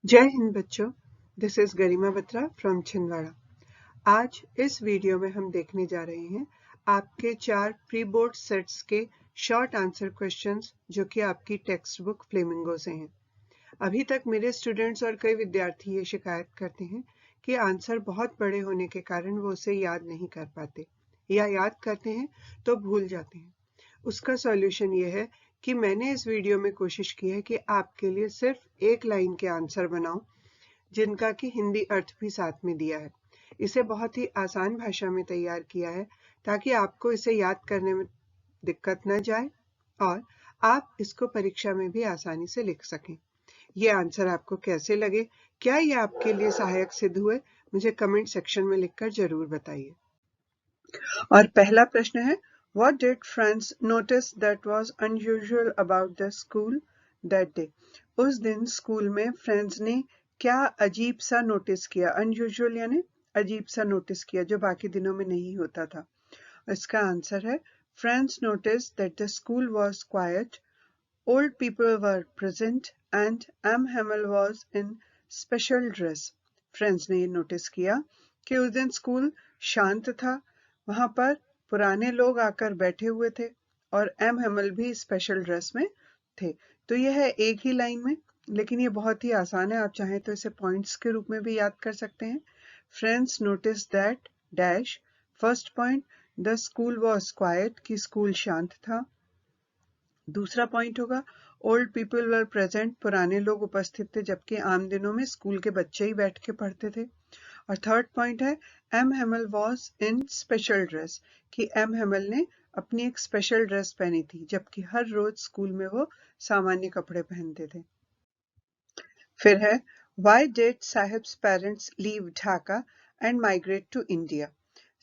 जय हिंद बच्चों, this is Garima Batra from Chhindwara. आज इस वीडियो में हम देखने जा रहे हैं आपके 4 प्री बोर्ड सेट्स के शॉर्ट आंसर क्वेश्चंस जो कि आपकी टेक्स्ट बुक फ्लेमिंगो से हैं। अभी तक मेरे स्टूडेंट्स और कई विद्यार्थी ये शिकायत करते हैं कि आंसर बहुत बड़े होने के कारण वो उसे याद नहीं कर पाते या याद करते हैं तो भूल जाते हैं। उसका सॉल्यूशन ये है कि मैंने इस वीडियो में कोशिश की है कि आपके लिए सिर्फ एक लाइन के आंसर बनाऊं जिनका कि हिंदी अर्थ भी साथ में दिया है। इसे बहुत ही आसान भाषा में तैयार किया है ताकि आपको इसे याद करने में दिक्कत न जाए और आप इसको परीक्षा में भी आसानी से लिख सकें। ये आंसर आपको कैसे लगे, क्या ये आपके लिए सहायक सिद्ध हुए, मुझे कमेंट सेक्शन में लिखकर जरूर बताइए। और पहला प्रश्न है, What did Franz notice that was unusual about the school that day? उस दिन स्कूल में फ्रेंड्स ने क्या अजीब सा नोटिस किया। अनयूजुअल यानी अजीब सा नोटिस किया जो बाकी दिनों में नहीं होता था। इसका आंसर है, friends noticed that the school was quiet, old people were present and M. Hamel was in special dress. Friends ने ये नोटिस किया कि उस दिन स्कूल शांत था, वहां पर पुराने लोग आकर बैठे हुए थे और एम हेमल भी स्पेशल ड्रेस में थे। तो यह है एक ही लाइन में, लेकिन ये बहुत ही आसान है। आप चाहें तो इसे पॉइंट्स के रूप में भी याद कर सकते हैं। Friends notice that dash, first point the school was quite कि स्कूल शांत था। दूसरा पॉइंट होगा ओल्ड पीपल वर प्रेजेंट, पुराने लोग उपस्थित थे जबकि आम दिनों में स्कूल के बच्चे ही बैठ के पढ़ते थे। और थर्ड पॉइंट है M Hamel was in special dress कि एम हेमल ने अपनी एक स्पेशल ड्रेस पहनी थी जबकि हर रोज स्कूल में वो सामान्य कपड़े पहनते थे। फिर है why did Sahib's parents leave Dhaka and migrate to India.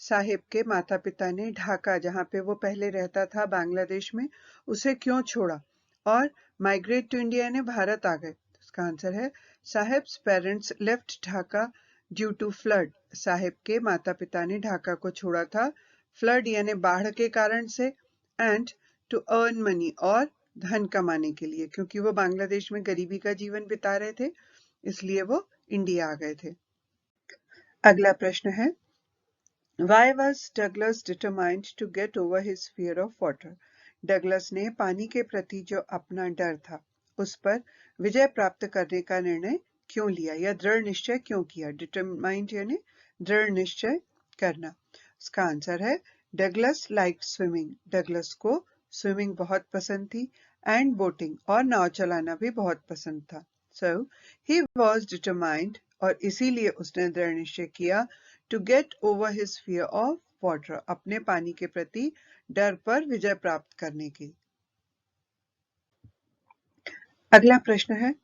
Sahib के माता पिता ने ढाका, जहाँ पे वो पहले रहता था बांग्लादेश में, उसे क्यों छोड़ा और माइग्रेट टू इंडिया ने भारत आ गए। इसका आंसर है Sahib's parents left Dhaka due to flood. Sahib के माता पिता ने ढाका को छोड़ा था फ्लड यानी बाढ़ के कारण से, एंड टू अर्न मनी और धन कमाने के लिए, क्योंकि वो बांग्लादेश में गरीबी का जीवन बिता रहे थे इसलिए वो इंडिया आ गए थे। अगला प्रश्न है, Why was Douglas determined to get over his fear of water? Douglas ने पानी के प्रति जो अपना डर था उस पर विजय प्राप्त करने का निर्णय क्यों लिया या दृढ़ निश्चय क्यों किया। डिटरमाइंड यानी दृढ़ निश्चय करना। इसका आंसर है डगलस लाइक स्विमिंग। डगलस को स्विमिंग बहुत पसंद थी एंड बोटिंग और नाव चलाना भी बहुत पसंद था। सो ही वॉज डिटरमाइंड और इसीलिए उसने दृढ़ निश्चय किया to get over his fear of water, अपने पानी के प्रति डर पर विजय प्राप्त करने की। अगला प्रश्न है,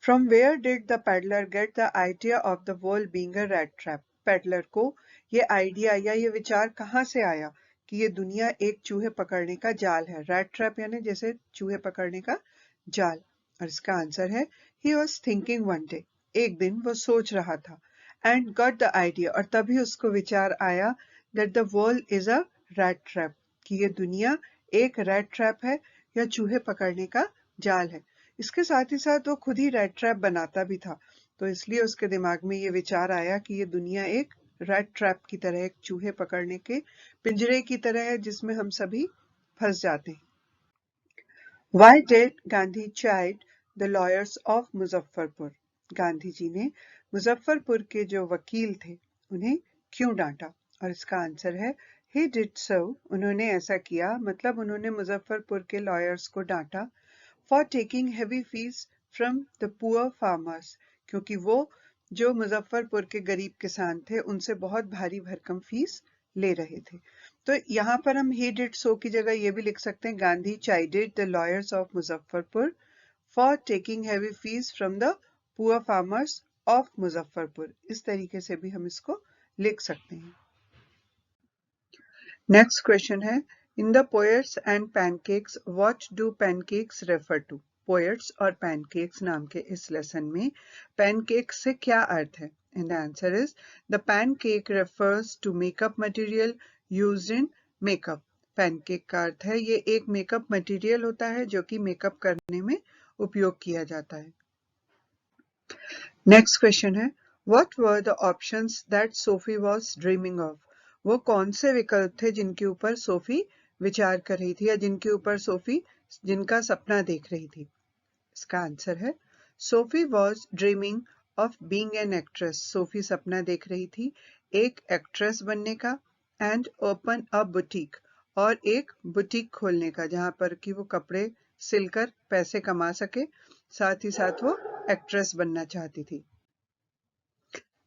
from where did the peddler get the idea of the world being a rat trap. Peddler को ये आइडिया या ये विचार कहाँ से आया कि ये दुनिया एक चूहे पकड़ने का जाल है। रैट ट्रैप यानी जैसे चूहे पकड़ने का जाल। और इसका आंसर है he was thinking one day, एक दिन वो सोच रहा था, एंड गॉट द आइडिया और तभी उसको विचार आया that the world is a rat trap कि ये दुनिया एक रैट ट्रैप है या चूहे पकड़ने का जाल है। इसके साथ ही साथ वो खुद ही रैट ट्रैप बनाता भी था, तो इसलिए उसके दिमाग में ये विचार आया कि ये दुनिया एक रैट ट्रैप की तरह, एक चूहे पकड़ने के पिंजरे की तरह है जिसमें हम सभी फंस जाते हैं। Why did Gandhi chide the lawyers of Muzaffarpur? Gandhi ji ने मुजफ्फरपुर के जो वकील थे उन्हें क्यों डांटा। और इसका आंसर है he did so, उन्होंने ऐसा किया मतलब उन्होंने मुजफ्फरपुर के लॉयर्स को डांटा for taking heavy fees from the poor farmers, क्योंकि वो जो मुजफ्फरपुर के गरीब किसान थे उनसे बहुत भारी भरकम फीस ले रहे थे। तो यहाँ पर हम he did so की जगह ये भी लिख सकते हैं Gandhi chided the lawyers of Muzaffarpur for taking heavy fees from the poor farmers of Muzaffarpur. इस तरीके से भी हम इसको लिख सकते हैं। नेक्स्ट क्वेश्चन है, in the poets and pancakes what do pancakes refer to. Poets और पैनकेक्स नाम के इस लेसन में पैनकेक्स से क्या अर्थ है। And the answer is the pancake refers to makeup material used in makeup. Pancake का अर्थ है ये एक मेकअप मटेरियल होता है जो कि मेकअप करने में उपयोग किया जाता है। नेक्स्ट क्वेश्चन है what were the options that Sophie was dreaming of? वो कौन से विकल्प थे जिनके ऊपर सोफी विचार कर रही थी या जिनके ऊपर सोफी जिनका सपना देख रही थी? इसका आंसर है Sophie was dreaming of being an actress. Sophie सपना देख रही थी एक एक्ट्रेस बनने का एंड ओपन अ बुटीक, और एक बुटीक खोलने का जहां पर कि वो कपड़े सिलकर पैसे कमा सके, साथ ही साथ वो एक्ट्रेस बनना चाहती थी।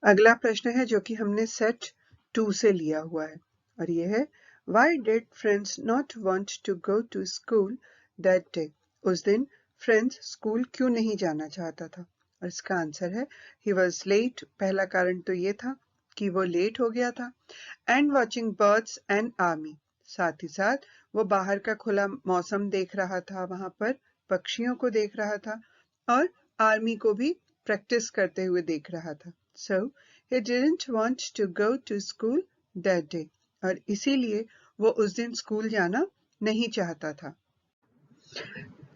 अगला प्रश्न है जो कि हमने सेट 2 से लिया हुआ है और ये है Why did friends not want to go to school that day? उस दिन फ्रेंड्स स्कूल क्यों नहीं जाना चाहता था? और इसका आंसर है He was late। पहला कारण तो ये था कि वो लेट हो गया था। And watching birds and army, साथ ही साथ वो बाहर का खुला मौसम देख रहा था, वहां पर पक्षियों को देख रहा था और आर्मी को भी प्रैक्टिस करते हुए देख रहा था। So he didn't want to go to school that day, और इसीलिए वो उस दिन स्कूल जाना नहीं चाहता था।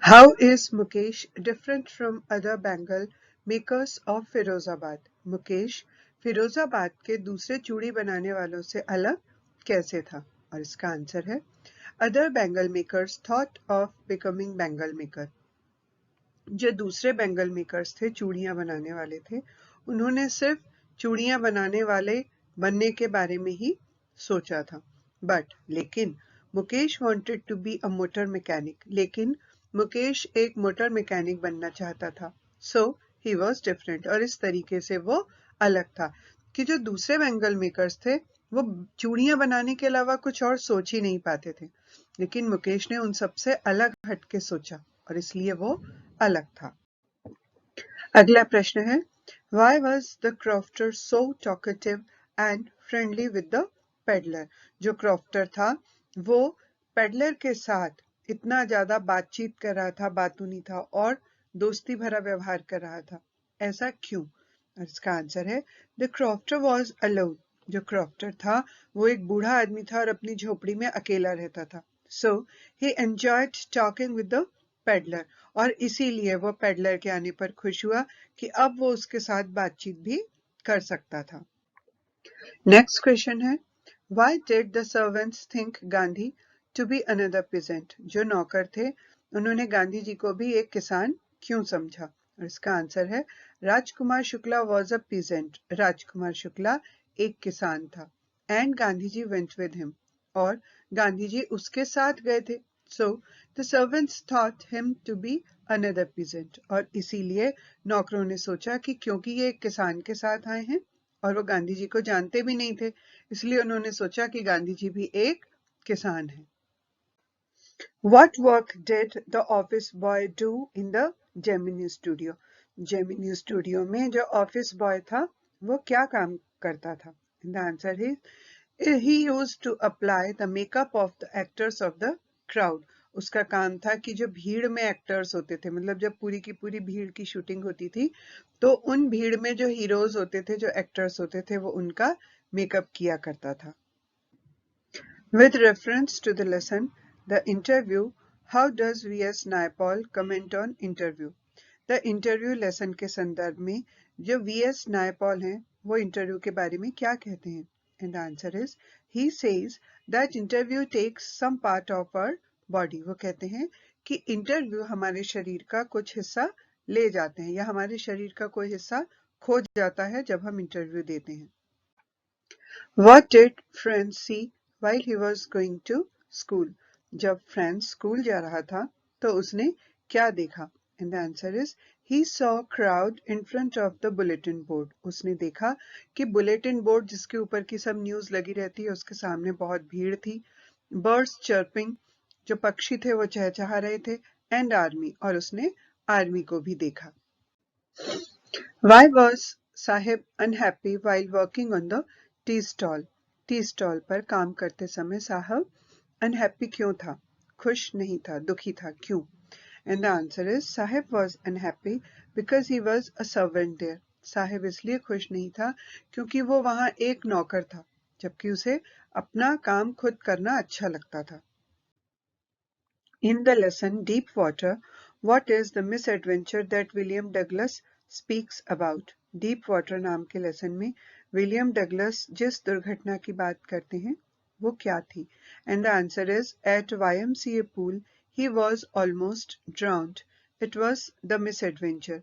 How is Mukesh different from other Bengal makers of Firozabad? Mukesh Firozabad के दूसरे चूड़ी बनाने वालों से अलग कैसे था? और इसका आंसर है Other Bengal makers thought of becoming Bengal maker। जो दूसरे बेंगल मेकर्स थे, चूड़ियां बनाने वाले थे, उन्होंने सिर्फ चूड़ियां बनाने वाले बनने के बारे में ही सोचा था। लेकिन Mukesh wanted to be a motor mechanic, लेकिन मुकेश एक मोटर मैकेनिक बनना चाहता था। सो ही वॉज डिफरेंट, और इस तरीके से वो अलग था कि जो दूसरे बेंगल मेकर्स थे वो चूड़ियां बनाने के अलावा कुछ और सोच ही नहीं पाते थे, लेकिन मुकेश ने उन सबसे अलग हटके सोचा और इसलिए वो अलग था। अगला प्रश्न है Why was the crofter so talkative and friendly with the peddler? जो क्रॉफ्टर था वो पेडलर के साथ इतना ज्यादा बातचीत कर रहा था, बातूनी था और दोस्ती भरा व्यवहार कर रहा था, ऐसा क्यों? और इसका आंसर है The crofter was alone। जो क्रॉफ्टर था वो एक बूढ़ा आदमी था और अपनी झोपड़ी में अकेला रहता था। So he enjoyed talking with the peddler, और इसीलिए वो पेडलर के आने पर खुश हुआ कि अब वो उसके साथ बातचीत भी कर सकता था। नेक्स्ट क्वेश्चन है Why did the servants think Gandhi to be another peasant? जो नौकर थे उन्होंने गांधी जी को भी एक किसान क्यों समझा? और इसका आंसर है Rajkumar Shukla was a peasant। Rajkumar Shukla एक किसान था and Gandhi ji went with him, और गांधी जी उसके साथ गए थे। So the servants thought him to be another peasant, और इसीलिए नौकरों ने सोचा कि क्योंकि ये एक किसान के साथ आए हैं और वो गांधी जी को जानते भी नहीं थे, इसलिए उन्होंने सोचा कि गांधी जी भी एक किसान है। What work did the office boy do in the Gemini studio? Gemini studio में जो ऑफिस बॉय था वो क्या काम करता था? And the answer is he used to apply the makeup of the actors of the crowd। उसका काम था कि जो भीड़ में एक्टर्स होते थे, मतलब जब पूरी की पूरी भीड़ की शूटिंग होती थी तो उन भीड़ में जो हीरोज होते थे, जो एक्टर्स होते थे, वो उनका मेकअप किया करता था। With reference to the lesson, the interview, how does V.S. Naipaul comment on interview? The interview lesson के संदर्भ में जो V.S. Naipaul हैं वो इंटरव्यू के बारे में क्या कहते हैं? And the answer is he says that interview takes some part of our body। वो कहते हैं कि इंटरव्यू हमारे शरीर का कुछ हिस्सा ले जाते हैं या हमारे शरीर का कोई हिस्सा खो जाता है जब हम इंटरव्यू देते हैं। What did Franz see while he was going to school? जब फ्रांस स्कूल जा रहा था तो उसने क्या देखा? And the answer is he saw crowd in front of the bulletin board। उसने देखा कि बुलेटिन बोर्ड जिसके ऊपर की सब न्यूज लगी रहती है उसके सामने बहुत भीड़ थी। Birds chirping, जो पक्षी थे वो चहचहा रहे थे, and army, और उसने आर्मी को भी देखा। Why was Sahib unhappy while working on the tea stall? Tea stall पर काम करते समय साहब अनहैप्पी क्यों था? खुश नहीं था, दुखी था, क्यों? And the answer is Sahib was unhappy because he was a servant there। Sahib इसलिए खुश नहीं था क्योंकि वो वहां एक नौकर था, जबकि उसे अपना काम खुद करना अच्छा लगता था। In the lesson Deep Water, what is the misadventure that William Douglas speaks about. Deep water नाम के लेसन में विलियम डगलस जिस दुर्घटना की बात करते हैं वो क्या थी? And the answer is at YMCA pool he was almost drowned. It was the misadventure.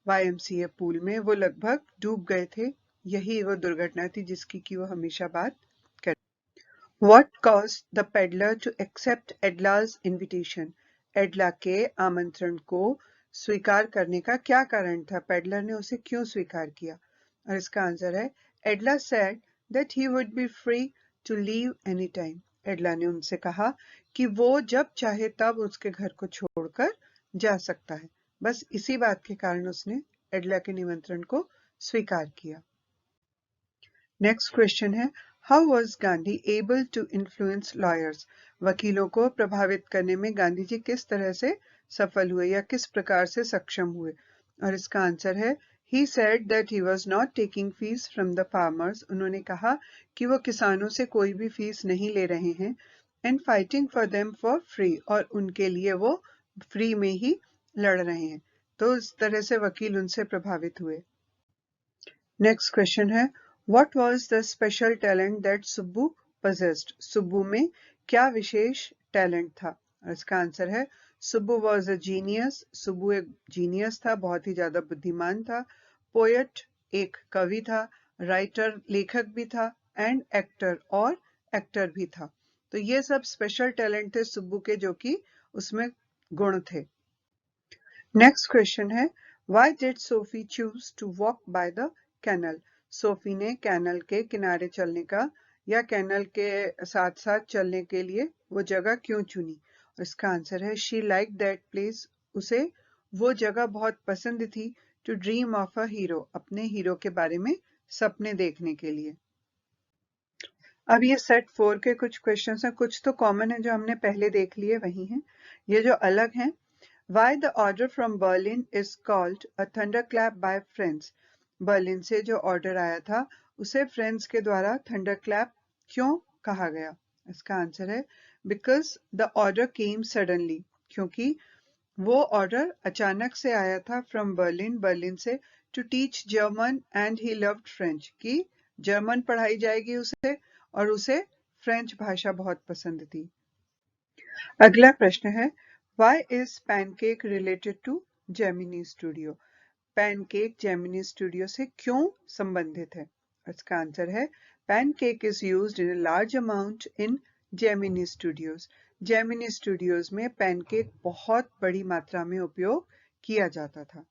YMCA pool में वो लगभग डूब गए थे, यही वो दुर्घटना थी जिसकी कि वो हमेशा बात करते। What caused the peddler to accept Edla's invitation? एडला के आमंत्रण को स्वीकार करने का क्या कारण था? पेडलर ने उसे क्यों स्वीकार किया? और इसका आंसर है एडला said that he would be free to leave anytime. एडला ने उनसे कहा कि वो जब चाहे तब उसके घर को छोड़कर जा सकता है। बस इसी बात के कारण उसने एडला के निमंत्रण को स्वीकार किया। नेक्स्ट क्वेश्चन है how was Gandhi able to influence lawyers? वकीलों को प्रभावित करने में गांधी जी किस तरह से सफल हुए या किस प्रकार से सक्षम हुए? और इसका आंसर है he said that he was not taking fees from the farmers. उन्होंने कहा कि वो किसानों से कोई भी फीस नहीं ले रहे हैं and fighting for them for free, और उनके लिए वो फ्री में ही लड़ रहे हैं। तो इस तरह से वकील उनसे प्रभावित हुए। नेक्स्ट क्वेश्चन है What was the special talent that Subbu possessed? Subbu में क्या विशेष टैलेंट था? इसका आंसर है Subbu was a genius. Subbu एक जीनियस था, बहुत ही ज्यादा बुद्धिमान था। पोएट एक कवि था, राइटर लेखक भी था, एंड एक्टर और एक्टर भी था। तो ये सब स्पेशल टैलेंट थे सुब्बू के जो कि उसमें गुण थे। नेक्स्ट क्वेश्चन है Why did Sophie choose to walk by the canal? Sophie ने कैनल के किनारे चलने का या कैनल के साथ साथ चलने के लिए वो जगह क्यों चुनी? इसका आंसर है शी लाइक दैट प्लेस. उसे वो जगह बहुत पसंद थी to dream of a hero, अपने हीरो के बारे में सपने देखने के लिए। अब ये सेट 4 के कुछ क्वेश्चंस हैं, कुछ तो कॉमन है जो हमने पहले देख लिए वही हैं, ये जो अलग हैं। Why the order from Berlin is called a thunderclap by friends? Berlin से जो ऑर्डर आया था उसे फ्रेंड्स के द्वारा थंडरक्लैप क्यों कहा गया? इसका आंसर है because the order came suddenly, क्योंकि वो ऑर्डर अचानक से आया था फ्रॉम बर्लिन, बर्लिन से, to teach German and he loved French, कि जर्मन पढ़ाई जाएगी उसे और उसे फ्रेंच भाषा बहुत पसंद थी। अगला प्रश्न है Why is pancake related to Gemini Studio? Pancake Gemini studio से क्यों संबंधित है? इसका आंसर है pancake is used in a large amount in Gemini studios. Gemini studios में पैनकेक बहुत बड़ी मात्रा में उपयोग किया जाता था।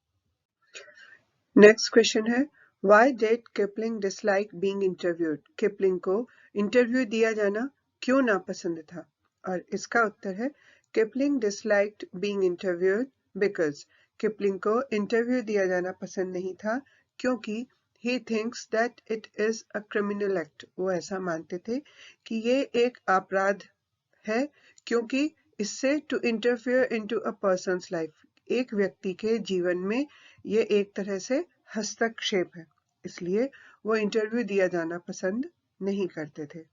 नेक्स्ट क्वेश्चन है Why did Kipling dislike being interviewed? Kipling को इंटरव्यू दिया जाना क्यों नापसंद था? और इसका उत्तर है Kipling disliked being interviewed because Kipling को इंटरव्यू दिया जाना पसंद नहीं था क्योंकि he thinks that it is a criminal act. वो ऐसा मानते थे कि ये एक अपराध है क्योंकि इससे to interfere into a person's life, एक व्यक्ति के जीवन में ये एक तरह से हस्तक्षेप है, इसलिए वो इंटरव्यू दिया जाना पसंद नहीं करते थे।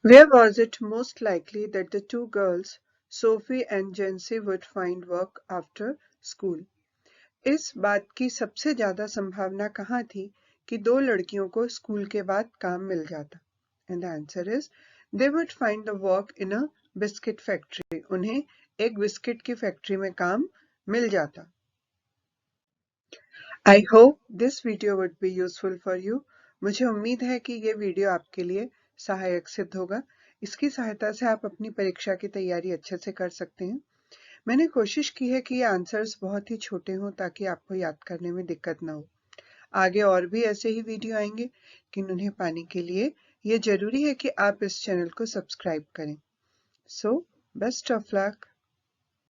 Where was it most likely that the two girls Sophie and Jency would find work after school? इस बात की सबसे ज्यादा संभावना कहाँ थी कि दो लड़कियों को स्कूल के बाद काम मिल जाता? And the answer is they would find the work in a biscuit factory. उन्हें एक बिस्किट की फैक्ट्री में काम मिल जाता। I hope this video would be useful for you. मुझे उम्मीद है कि ये वीडियो आपके लिए सहायक सिद्ध होगा। इसकी सहायता से आप अपनी परीक्षा की तैयारी अच्छे से कर सकते हैं। मैंने कोशिश की है कि ये आंसर्स बहुत ही छोटे हों ताकि आपको याद करने में दिक्कत ना हो। आगे और भी ऐसे ही वीडियो आएंगे, लेकिन उन्हें पाने के लिए ये जरूरी है कि आप इस चैनल को सब्सक्राइब करें। So best of luck.